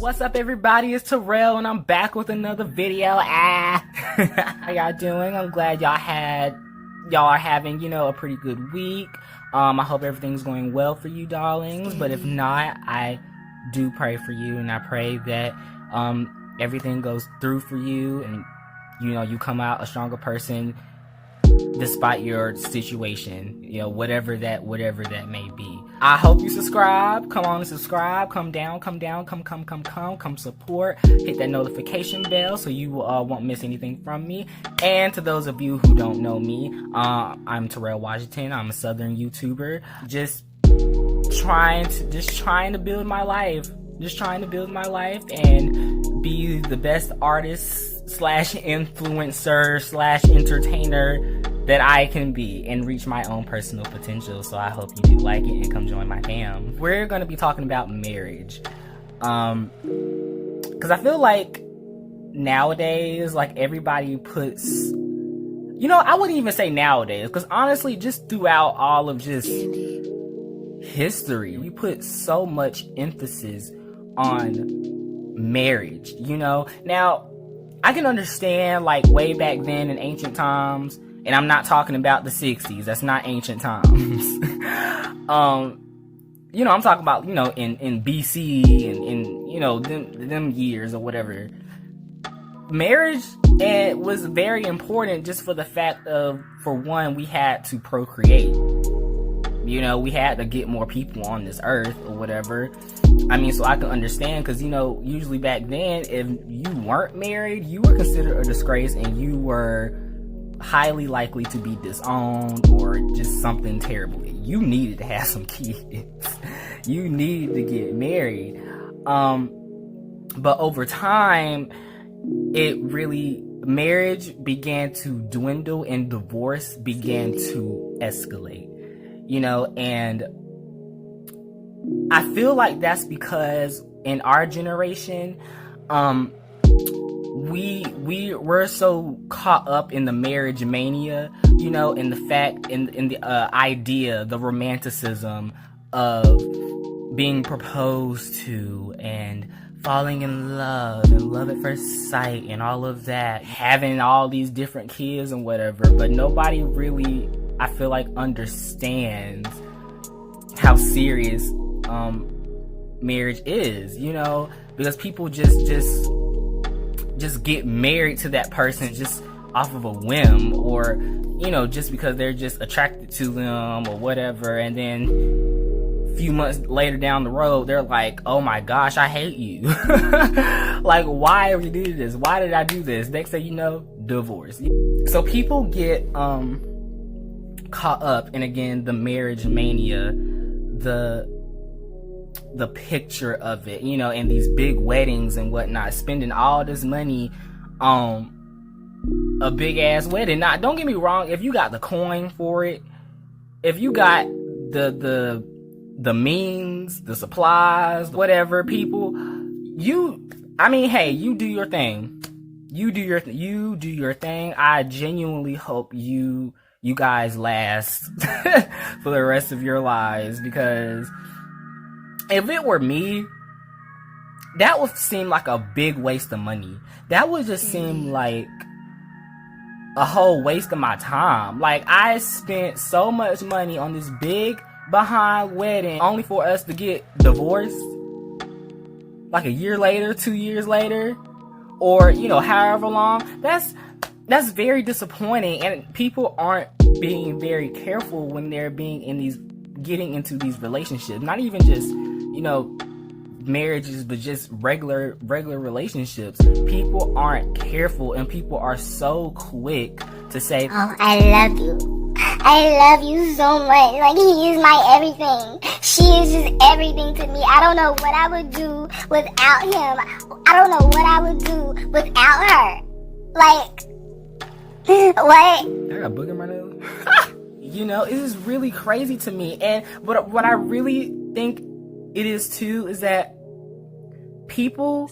What's up, everybody? It's Terrell, and I'm back with another video. How y'all doing? I'm glad y'all are having, a pretty good week. I hope everything's going well for you, darlings. But if not, I do pray for you, and I pray that everything goes through for you, and you come out a stronger person despite your situation, whatever that may be. I hope you subscribe. Come on and subscribe. Come support. Hit that notification bell so you won't miss anything from me. And to those of you who don't know me, I'm Terrell Washington. I'm a Southern YouTuber. Just trying to build my life. Just trying to build my life and be the best artist / influencer / entertainer that I can be and reach my own personal potential. So I hope you do like it and come join my fam. We're going to be talking about marriage. Because I feel like nowadays, everybody puts, I wouldn't even say nowadays, because honestly, just throughout all of just history, we put so much emphasis on marriage, Now, I can understand, way back then in ancient times, and I'm not talking about the 60s. That's not ancient times. I'm talking about, in BC and in, them years or whatever. Marriage was very important just for the fact of, for one, we had to procreate. We had to get more people on this earth or whatever. So I can understand, because, usually back then, if you weren't married, you were considered a disgrace and you were highly likely to be disowned or just something terrible. You needed to have some kids. You needed to get married. But over time, marriage began to dwindle and divorce began to escalate. And I feel like that's because in our generation, we're so caught up in the marriage mania, in the idea, the romanticism of being proposed to and falling in love and love at first sight and all of that, having all these different kids and whatever, but nobody really, I feel like, understands how serious marriage is, because people just get married to that person just off of a whim, or just because they're just attracted to them or whatever, and then a few months later down the road they're like, oh my gosh, I hate you. Why did we do this? Why did I do this? Next thing you know, divorce. So people get caught up in, again, the marriage mania, the picture of it, and these big weddings and whatnot, spending all this money on a big ass wedding. Now, don't get me wrong, if you got the coin for it, if you got the means, the supplies, whatever, people, hey, you do your thing. You do your thing. I genuinely hope you guys last for the rest of your lives, because if it were me, that would seem like a big waste of money. That would just seem like a whole waste of my time. I spent so much money on this big behind wedding only for us to get divorced a year later, 2 years later, or however long. That's very disappointing, and people aren't being very careful when they're getting into these relationships. Not even just marriages, but just regular relationships. People aren't careful, and people are so quick to say, oh, I love you so much. He is my everything. She is just everything to me. I don't know what I would do without him. I don't know what I would do without her. What? I got a booger in my nose. It is really crazy to me. And what I really think it is too is that people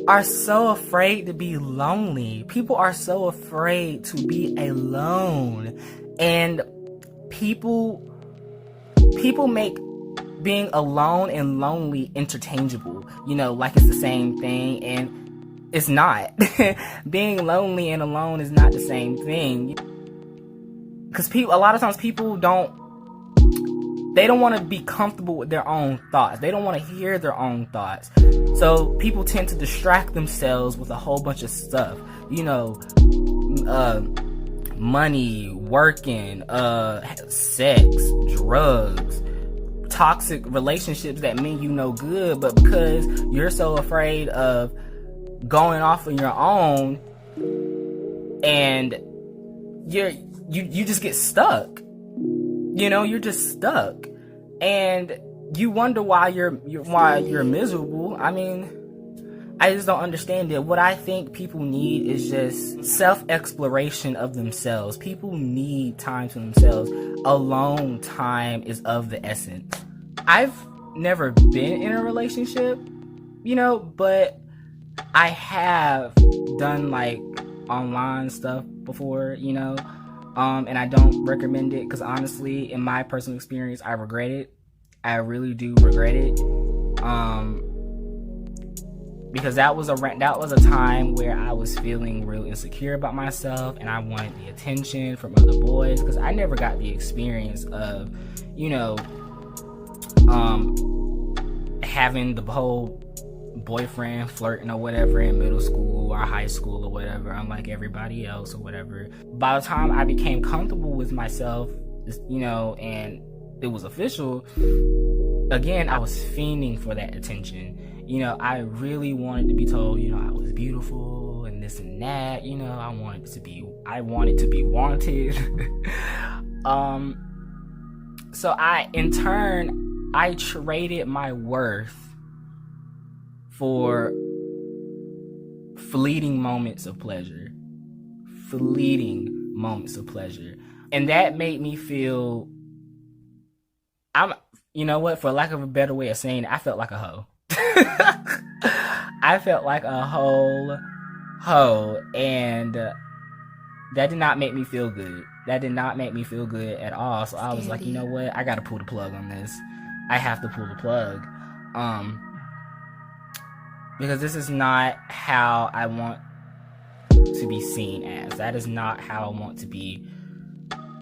are so afraid to be lonely. People are so afraid to be alone. And people make being alone and lonely interchangeable, you know, like it's the same thing, and it's not. Being lonely and alone is not the same thing, because a lot of times people don't want to be comfortable with their own thoughts. They don't want to hear their own thoughts. So people tend to distract themselves with a whole bunch of stuff, you know, money, working, sex, drugs, toxic relationships that mean you no good, but because you're so afraid of going off on your own, and you just get stuck. You know, you're just stuck, and you wonder why you're miserable. I mean, I just don't understand it. What I think people need is just self-exploration of themselves. People need time to themselves. Alone time is of the essence. I've never been in a relationship, you know, but I have done like online stuff before, you know, and I don't recommend it, because honestly, in my personal experience, I regret it. I really do regret it. Because that was a time where I was feeling real insecure about myself, and I wanted the attention from other boys, because I never got the experience of, you know, having the whole boyfriend flirting or whatever in middle school or high school or whatever, unlike everybody else or whatever. By the time I became comfortable with myself, you know, and it was official, again, I was fiending for that attention. You know, I really wanted to be told, you know, I was beautiful and this and that, you know, I wanted to be wanted. So in turn, I traded my worth for fleeting moments of pleasure. And that made me feel, you know what, for lack of a better way of saying it, I felt like a hoe. I felt like a whole hoe, and that did not make me feel good. That did not make me feel good at all. So I was like, you know what, I gotta pull the plug on this. I have to pull the plug. Because this is not how I want to be seen as. That is not how I want to be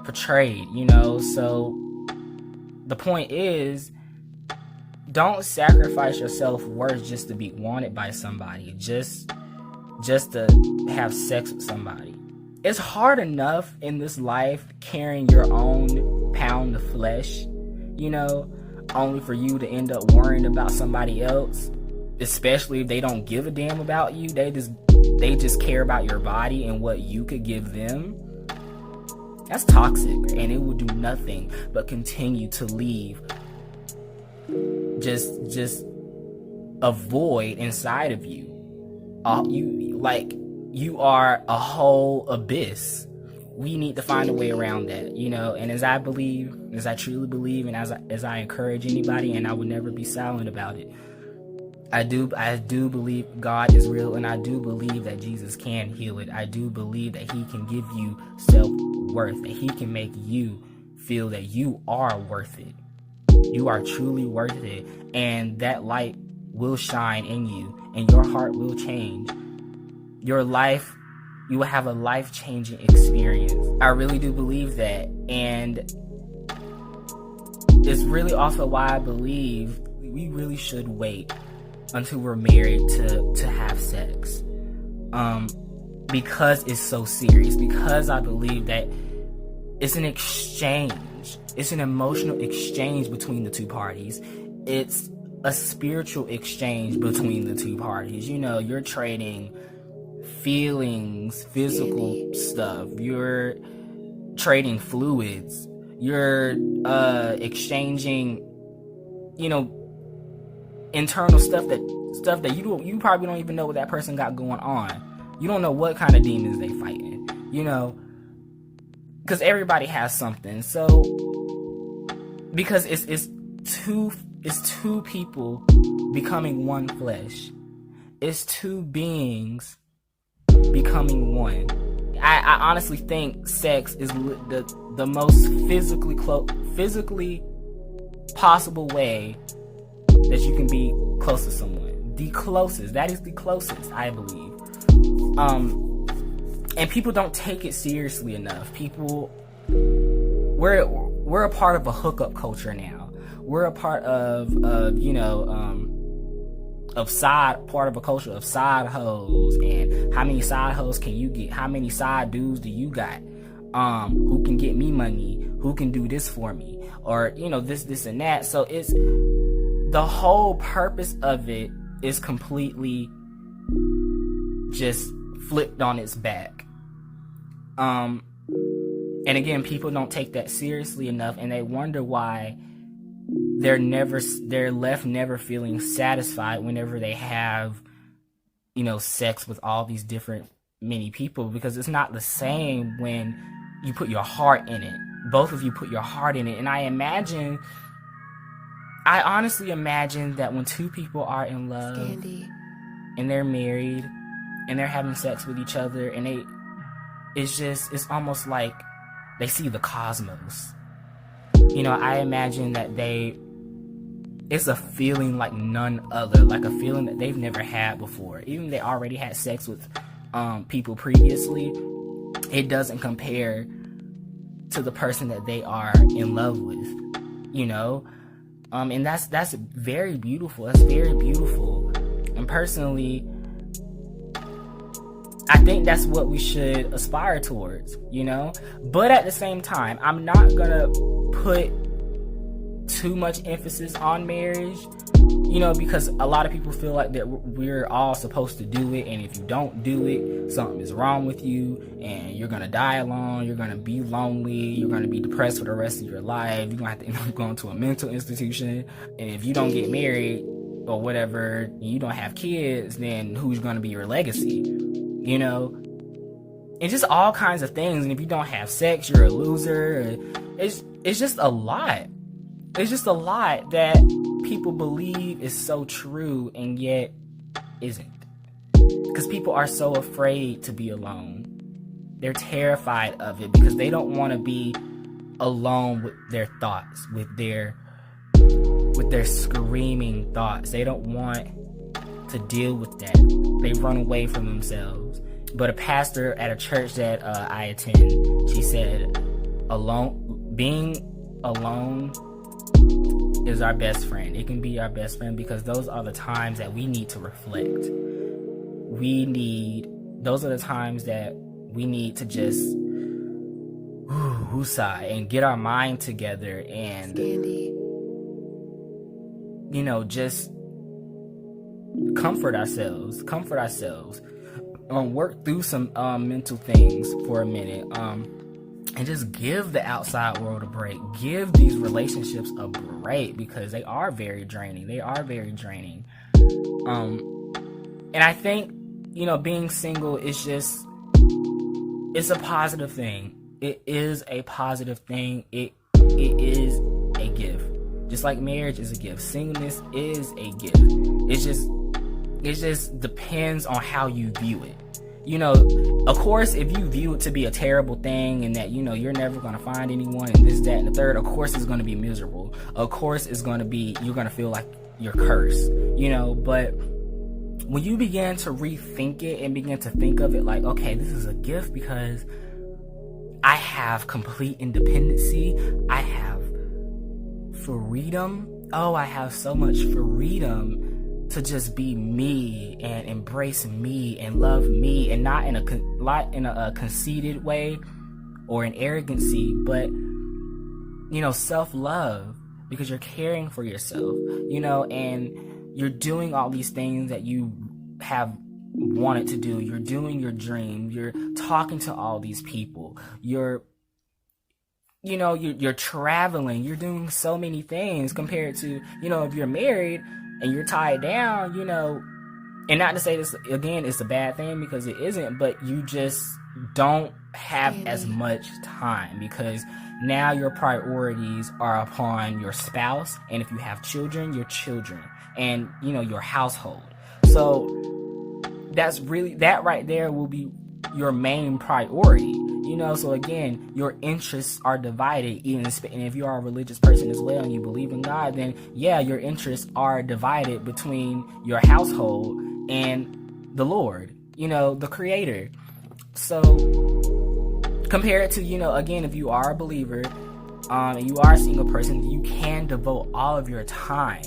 portrayed, you know? So the point is, don't sacrifice your self-worth just to be wanted by somebody, just to have sex with somebody. It's hard enough in this life carrying your own pound of flesh, you know, only for you to end up worrying about somebody else, especially if they don't give a damn about you. They just care about your body and what you could give them. That's toxic, and it will do nothing but continue to leave just a void inside of you. You are a whole abyss. We need to find a way around that, you know. And as I truly believe, and as I encourage anybody, and I would never be silent about it, I do believe God is real, and I do believe that Jesus can heal it. I do believe that He can give you self-worth, that He can make you feel that you are worth it. You are truly worth it, and that light will shine in you, and your heart will change. Your life, you will have a life-changing experience. I really do believe that, and it's really also why I believe we really should wait until we're married to have sex, because it's so serious, because I believe that it's an exchange. It's an emotional exchange between the two parties. It's a spiritual exchange between the two parties. You know, you're trading feelings, physical stuff. You're trading fluids. You're exchanging, you know, internal stuff that you probably don't even know what that person got going on. You don't know what kind of demons they fighting, you know, because everybody has something. So because it's two people becoming one flesh. It's two beings becoming one. I honestly think sex is the most physically possible way that you can be close to someone. The closest. That is the closest, I believe. And people don't take it seriously enough. We're a part of a hookup culture now. We're a part of part of a culture of side hoes, and how many side hoes can you get? How many side dudes do you got? Who can get me money? Who can do this for me? Or, this and that. So it's the whole purpose of it is completely just flipped on its back. And again, people don't take that seriously enough, and they wonder why they're left never feeling satisfied whenever they have, sex with all these different many people, because it's not the same when you put your heart in it. Both of you put your heart in it. And I honestly imagine that when two people are in love and they're married and they're having sex with each other, and it's almost like they see the cosmos. I imagine that it's a feeling like none other, like a feeling that they've never had before. Even if they already had sex with people previously, it doesn't compare to the person that they are in love with, and that's very beautiful. That's very beautiful. And personally, I think that's what we should aspire towards, but at the same time, I'm not gonna put too much emphasis on marriage, because a lot of people feel like that we're all supposed to do it, and if you don't do it, something is wrong with you, and you're gonna die alone, you're gonna be lonely, you're gonna be depressed for the rest of your life, you're gonna have to end up going to a mental institution, and if you don't get married or whatever, you don't have kids, then who's gonna be your legacy, and just all kinds of things. And if you don't have sex, you're a loser. It's just a lot. It's just a lot that people believe is so true and yet isn't. Because people are so afraid to be alone. They're terrified of it because they don't want to be alone with their thoughts, with their screaming thoughts. They don't want to deal with that. They run away from themselves. But a pastor at a church that I attend, she said, being alone is our best friend. It can be our best friend because those are the times that we need to reflect. Those are the times that we need to just woosah and get our mind together and just comfort ourselves, work through some mental things for a minute, and just give the outside world a break. Give these relationships a break because they are very draining. And I think, being single is it's a positive thing. It is a positive thing. It is a gift. Just like marriage is a gift, singleness is a gift. It just depends on how you view it. Of course, if you view it to be a terrible thing and that, you're never going to find anyone and this, that, and the third, of course it's going to be miserable. Of course it's going to be, you're going to feel like you're cursed, but when you begin to rethink it and begin to think of it like, okay, this is a gift because I have complete independency. I have freedom. Oh, I have so much freedom to just be me and embrace me and love me, and not in a conceited way or an arrogancy, but self-love, because you're caring for yourself, and you're doing all these things that you have wanted to do. You're doing your dream. You're talking to all these people. You're traveling. You're doing so many things compared to, if you're married and you're tied down, and not to say this again, it's a bad thing, because it isn't, but you just don't have as much time because now your priorities are upon your spouse, and if you have children, your children, and your household. So that right there will be your main priority. You know, so again, your interests are divided. And if you are a religious person as well and you believe in God, then yeah, your interests are divided between your household and the Lord, you know, the Creator. So compare it to, you know, again, if you are a believer, and you are a single person, you can devote all of your time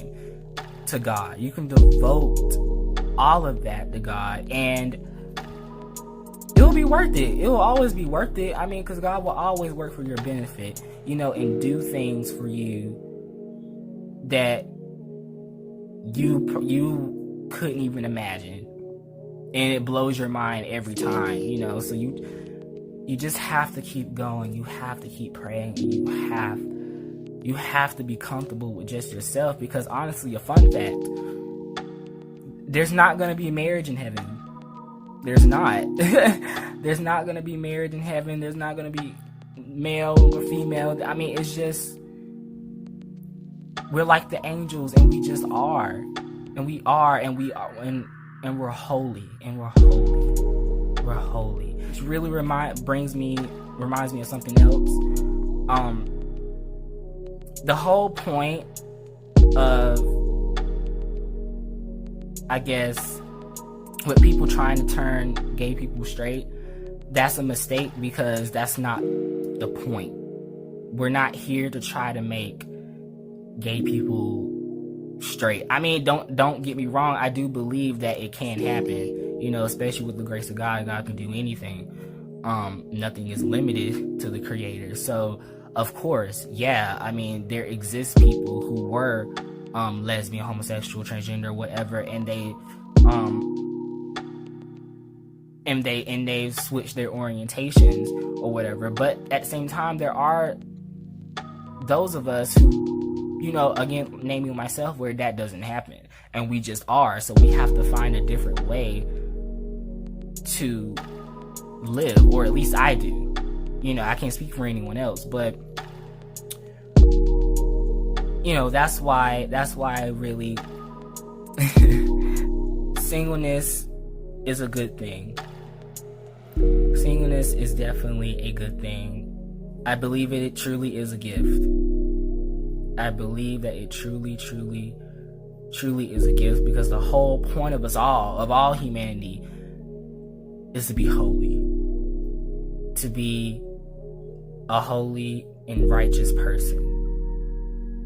to God. You can devote all of that to God, and it'll be worth it. It'll always be worth it. I mean, because God will always work for your benefit, you know, and do things for you that you couldn't even imagine, and it blows your mind every time, you know. So you just have to keep going. You have to keep praying. You have to be comfortable with just yourself, because honestly, a fun fact, there's not going to be marriage in heaven. There's not. There's not going to be marriage in heaven. There's not going to be male or female. I mean, it's just, we're like the angels, and we just are. And we are, and we're holy, and we're holy. We're holy. Which really reminds me of something else. The whole point of, I guess, with people trying to turn gay people straight, that's a mistake, because that's not the point. We're not here to try to make gay people straight. I mean, don't get me wrong. I do believe that it can happen, you know, especially with the grace of God. God can do anything. Nothing is limited to the Creator. So, of course, yeah, I mean, there exist people who were lesbian, homosexual, transgender, whatever, and they've switched their orientations or whatever. But at the same time, there are those of us who, you know, again, naming myself, where that doesn't happen, and we just are. So we have to find a different way to live, or at least I do. You know, I can't speak for anyone else, but you know, that's why I really singleness is a good thing. Singleness is definitely a good thing. I believe it truly is a gift. I believe that it truly is a gift, because the whole point of all humanity, is to be holy. To be a holy and righteous person.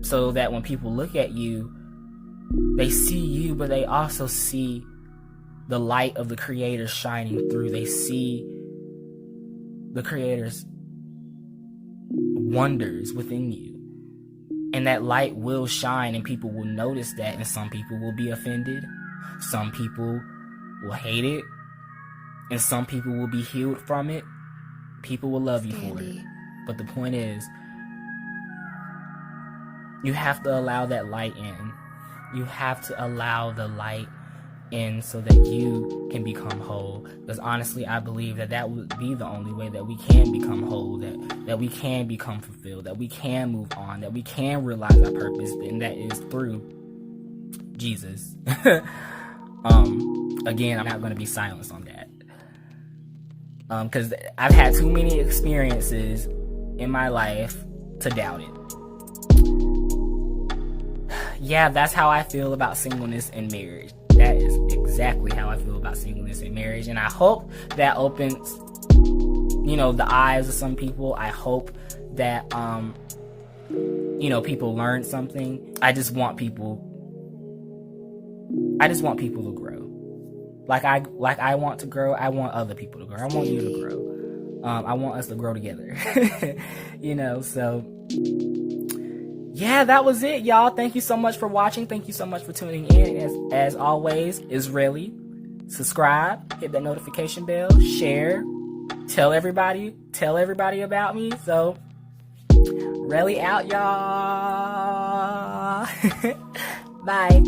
So that when people look at you, they see you, but they also see the light of the Creator shining through. They see the Creator's wonders within you. And that light will shine, and people will notice that, and some people will be offended. Some people will hate it. And some people will be healed from it. People will love you for it. But the point is, you have to allow that light in. You have to allow the light in so that you can become whole. Because honestly, I believe that would be the only way that we can become whole, that we can become fulfilled, that we can move on, that we can realize our purpose, and that is through Jesus. Again, I'm not going to be silenced on that. Because I've had too many experiences in my life to doubt it. Yeah, that's how I feel about singleness and marriage. That is exactly how I feel about singleness and marriage. And I hope that opens, you know, the eyes of some people. I hope that, you know, people learn something. I just want people to grow. Like I want to grow. I want other people to grow. I want you to grow. I want us to grow together. You know, so yeah, that was it, y'all. Thank you so much for watching. Thank you so much for tuning in. As always, ItzRelly. Subscribe, hit that notification bell, share, tell everybody about me. So, Relly out, y'all. Bye.